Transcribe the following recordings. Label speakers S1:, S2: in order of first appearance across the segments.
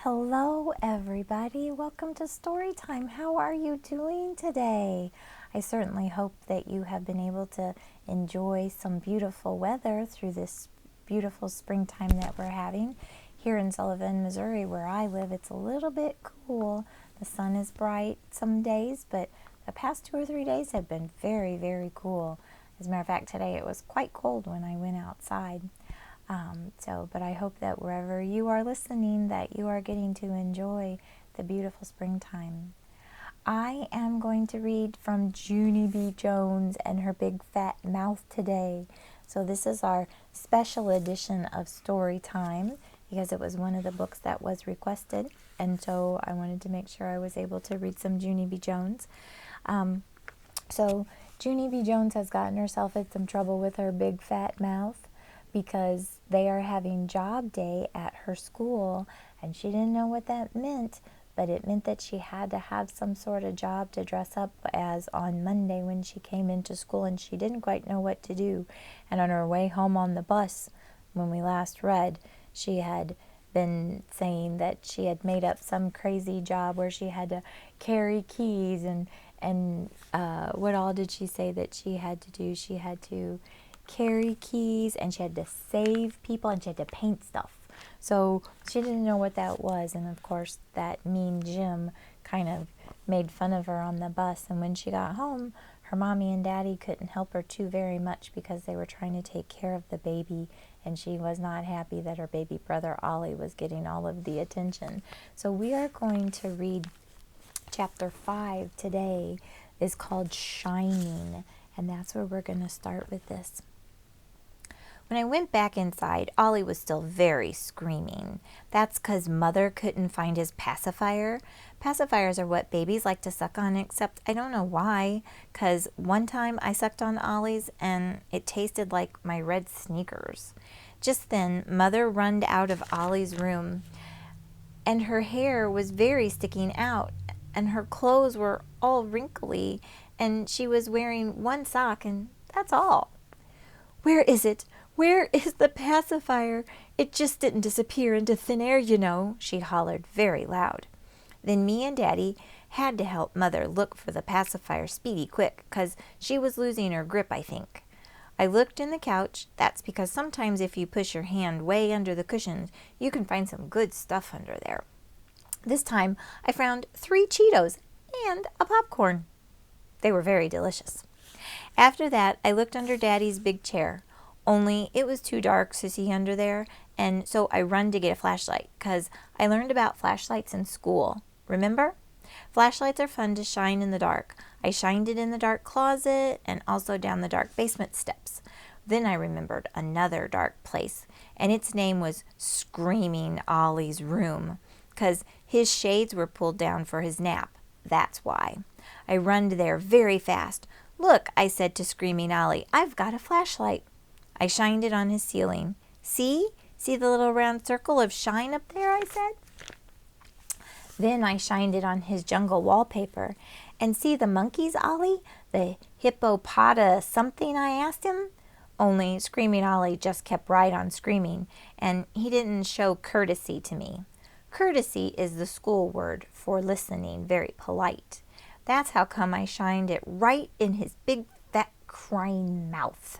S1: Hello, everybody. Welcome to Story Time. How are you doing today? I certainly hope that you have been able to enjoy some beautiful weather through this beautiful springtime that we're having. Here in Sullivan, Missouri, where I live, it's a little bit cool. The sun is bright some days, but the past 2 or 3 days have been very, very cool. As a matter of fact, today it was quite cold when I went outside. But I hope that wherever you are listening, that you are getting to enjoy the beautiful springtime. I am going to read from Junie B. Jones and Her Big Fat Mouth today. So this is our special edition of Story Time because it was one of the books that was requested. And so I wanted to make sure I was able to read some Junie B. Jones. So Junie B. Jones has gotten herself in some trouble with her big fat mouth because they are having job day at her school, and she didn't know what that meant, but it meant that she had to have some sort of job to dress up as on Monday when she came into school, and she didn't quite know what to do. And on her way home on the bus, when we last read, she had been saying that she had made up some crazy job where she had to carry keys and what all did she say that she had to do? She had to carry keys, and she had to save people, and she had to paint stuff. So she didn't know what that was, and of course that mean Jim kind of made fun of her on the bus. And when she got home, her mommy and daddy couldn't help her too very much because they were trying to take care of the baby, and she was not happy that her baby brother Ollie was getting all of the attention. So we are going to read chapter 5 today. Is called Shining, and that's where we're going to start with this. When I went back inside, Ollie was still very screaming. That's 'cause Mother couldn't find his pacifier. Pacifiers are what babies like to suck on, except I don't know why, 'cause one time I sucked on Ollie's and it tasted like my red sneakers. Just then, Mother runned out of Ollie's room, and her hair was very sticking out, and her clothes were all wrinkly, and she was wearing one sock, and that's all. "Where is it? Where is the pacifier? It just didn't disappear into thin air, you know," she hollered very loud. Then me and Daddy had to help Mother look for the pacifier speedy quick, 'cause she was losing her grip, I think. I looked in the couch. That's because sometimes if you push your hand way under the cushions, you can find some good stuff under there. This time I found 3 Cheetos and a popcorn. They were very delicious. After that, I looked under Daddy's big chair. Only it was too dark to see under there, and so I run to get a flashlight, 'cause I learned about flashlights in school. Remember? Flashlights are fun to shine in the dark. I shined it in the dark closet and also down the dark basement steps. Then I remembered another dark place, and its name was Screaming Ollie's room, 'cause his shades were pulled down for his nap. That's why. I runned there very fast. "Look," I said to Screaming Ollie, "I've got a flashlight." I shined it on his ceiling. "See? See the little round circle of shine up there?" I said. Then I shined it on his jungle wallpaper. "And see the monkeys, Ollie? The hippopota something?" I asked him. Only Screaming Ollie just kept right on screaming, and he didn't show courtesy to me. Courtesy is the school word for listening very polite. That's how come I shined it right in his big fat crying mouth.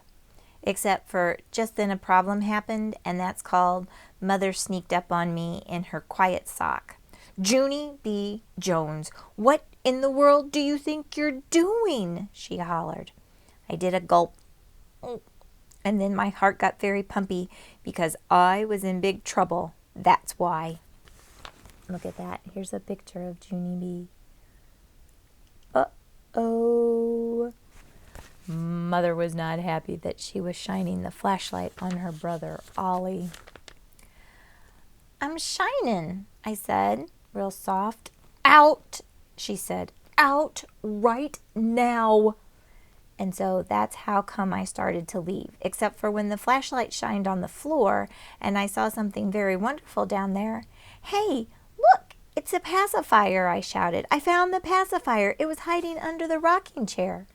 S1: Except for just then a problem happened, and that's called Mother sneaked up on me in her quiet sock. "Junie B. Jones, what in the world do you think you're doing?" she hollered. I did a gulp, and then my heart got very pumpy because I was in big trouble. That's why. Look at that. Here's a picture of Junie B. Uh-oh. Mother was not happy that she was shining the flashlight on her brother, Ollie. "I'm shining," I said, real soft. "Out," she said. "Out right now." And so that's how come I started to leave, except for when the flashlight shined on the floor and I saw something very wonderful down there. "Hey, look, it's a pacifier," I shouted. "I found the pacifier. It was hiding under the rocking chair."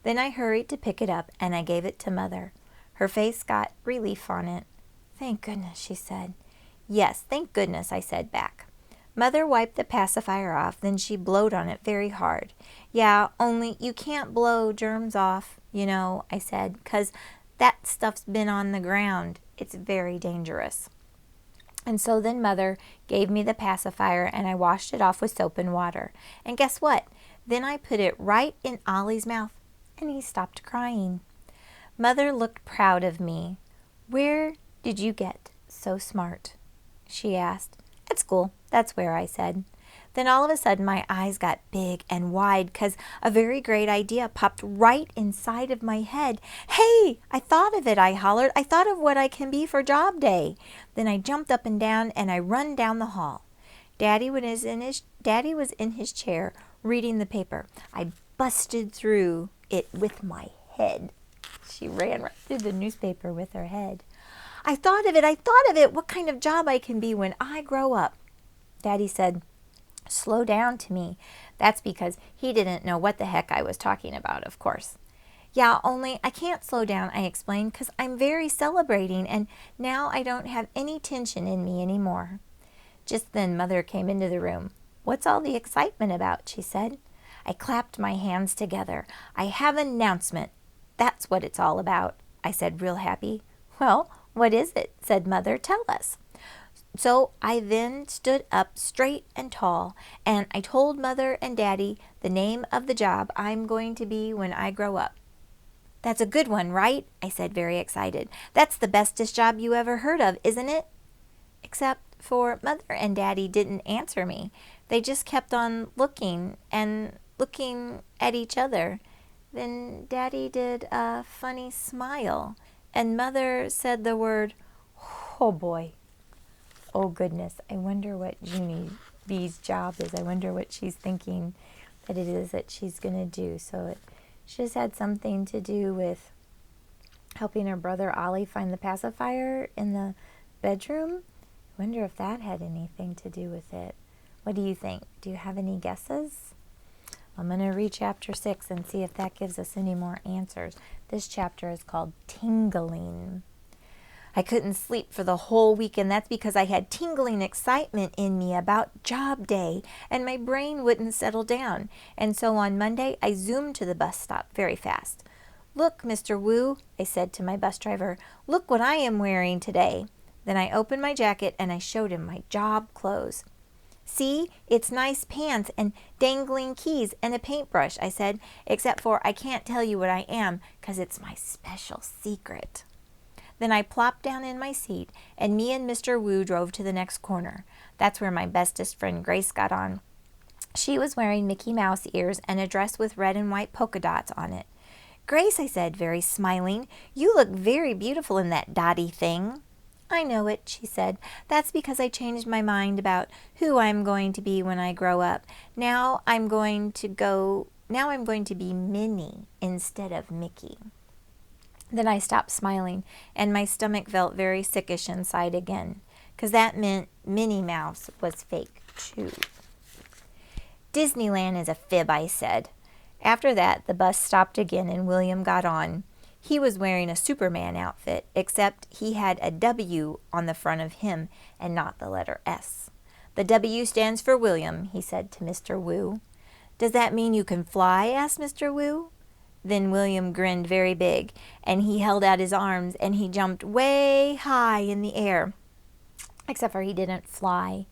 S1: Then I hurried to pick it up, and I gave it to Mother. Her face got relief on it. "Thank goodness," she said. "Yes, thank goodness," I said back. Mother wiped the pacifier off, then she blowed on it very hard. Yeah, only you can't blow germs off, I said, 'cause that stuff's been on the ground. It's very dangerous. And so then Mother gave me the pacifier and I washed it off with soap and water. And guess what? Then I put it right in Ollie's mouth and he stopped crying. Mother looked proud of me. Where did you get so smart? She asked. At school, that's where, I said. Then all of a sudden my eyes got big and wide 'cause a very great idea popped right inside of my head. Hey, I thought of it, I hollered. I thought of what I can be for job day. Then I jumped up and down and I run down the hall. Daddy was in his chair reading the paper. I busted through it with my head. She ran right through the newspaper with her head. I thought of it, what kind of job I can be when I grow up. Daddy said, slow down to me. That's because he didn't know what the heck I was talking about, of course. Yeah, only I can't slow down, I explained, 'cause I'm very celebrating and now I don't have any tension in me anymore. Just then Mother came into the room. What's all the excitement about? She said. I clapped my hands together. I have an announcement. That's what it's all about, I said, real happy. Well, what is it? Said Mother. Tell us. So I then stood up straight and tall, and I told Mother and Daddy the name of the job I'm going to be when I grow up. That's a good one, right? I said, very excited. That's the bestest job you ever heard of, isn't it? Except for Mother and Daddy didn't answer me. They just kept on looking and looking at each other. Then Daddy did a funny smile, and Mother said the word, oh boy. Oh goodness, I wonder what Junie B's job is. I wonder what she's thinking that it is that she's going to do. So it just had something to do with helping her brother Ollie find the pacifier in the bedroom. I wonder if that had anything to do with it. What do you think? Do you have any guesses? I'm going to read chapter 6 and see if that gives us any more answers. This chapter is called Tingling. I couldn't sleep for the whole week, and that's because I had tingling excitement in me about job day, and my brain wouldn't settle down. And so on Monday, I zoomed to the bus stop very fast. Look, Mr. Wu, I said to my bus driver, look what I am wearing today. Then I opened my jacket and I showed him my job clothes. See, it's nice pants and dangling keys and a paintbrush, I said, except for I can't tell you what I am, 'cause it's my special secret. Then I plopped down in my seat, and me and Mr. Wu drove to the next corner. That's where my bestest friend Grace got on. She was wearing Mickey Mouse ears and a dress with red and white polka dots on it. Grace, I said, very smiling, you look very beautiful in that dotty thing. I know it, she said. That's because I changed my mind about who I'm going to be when I grow up. Now I'm going to be Minnie instead of Mickey. Then I stopped smiling, and my stomach felt very sickish inside again, 'cause that meant Minnie Mouse was fake, too. Disneyland is a fib, I said. After that, the bus stopped again, and William got on. He was wearing a Superman outfit, except he had a W on the front of him, and not the letter S. The W stands for William, he said to Mr. Wu. Does that mean you can fly? Asked Mr. Wu. Then William grinned very big, and he held out his arms, and he jumped way high in the air. Except for he didn't fly,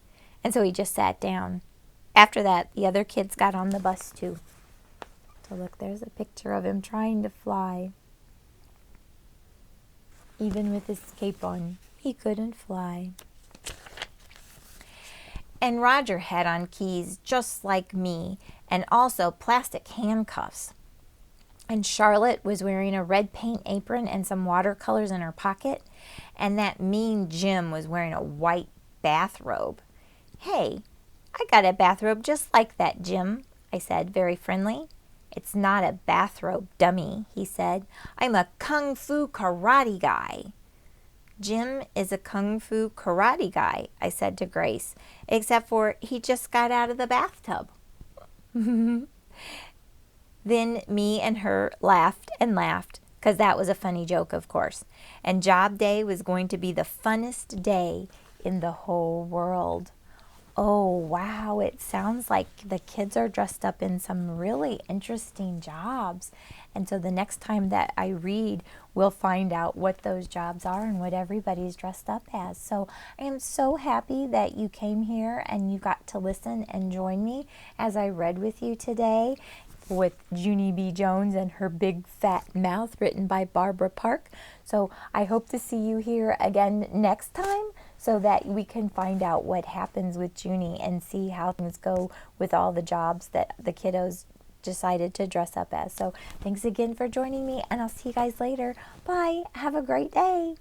S1: and so he just sat down. After that, the other kids got on the bus too. So look, there's a picture of him trying to fly. Even with his cape on, he couldn't fly. And Roger had on keys just like me, and also plastic handcuffs. And Charlotte was wearing a red paint apron and some watercolors in her pocket. And that mean Jim was wearing a white bathrobe. Hey, I got a bathrobe just like that, Jim, I said, very friendly. It's not a bathrobe, dummy, he said. I'm a kung fu karate guy. Jim is a kung fu karate guy, I said to Grace, except for he just got out of the bathtub. Then me and her laughed and laughed, 'cause that was a funny joke, of course. And job day was going to be the funnest day in the whole world. Oh, wow. It sounds like the kids are dressed up in some really interesting jobs. And so the next time that I read, we'll find out what those jobs are and what everybody's dressed up as. So I am so happy that you came here and you got to listen and join me as I read with you today with Junie B. Jones and Her Big Fat Mouth, written by Barbara Park. So I hope to see you here again next time so that we can find out what happens with Junie and see how things go with all the jobs that the kiddos decided to dress up as. So thanks again for joining me, and I'll see you guys later. Bye. Have a great day.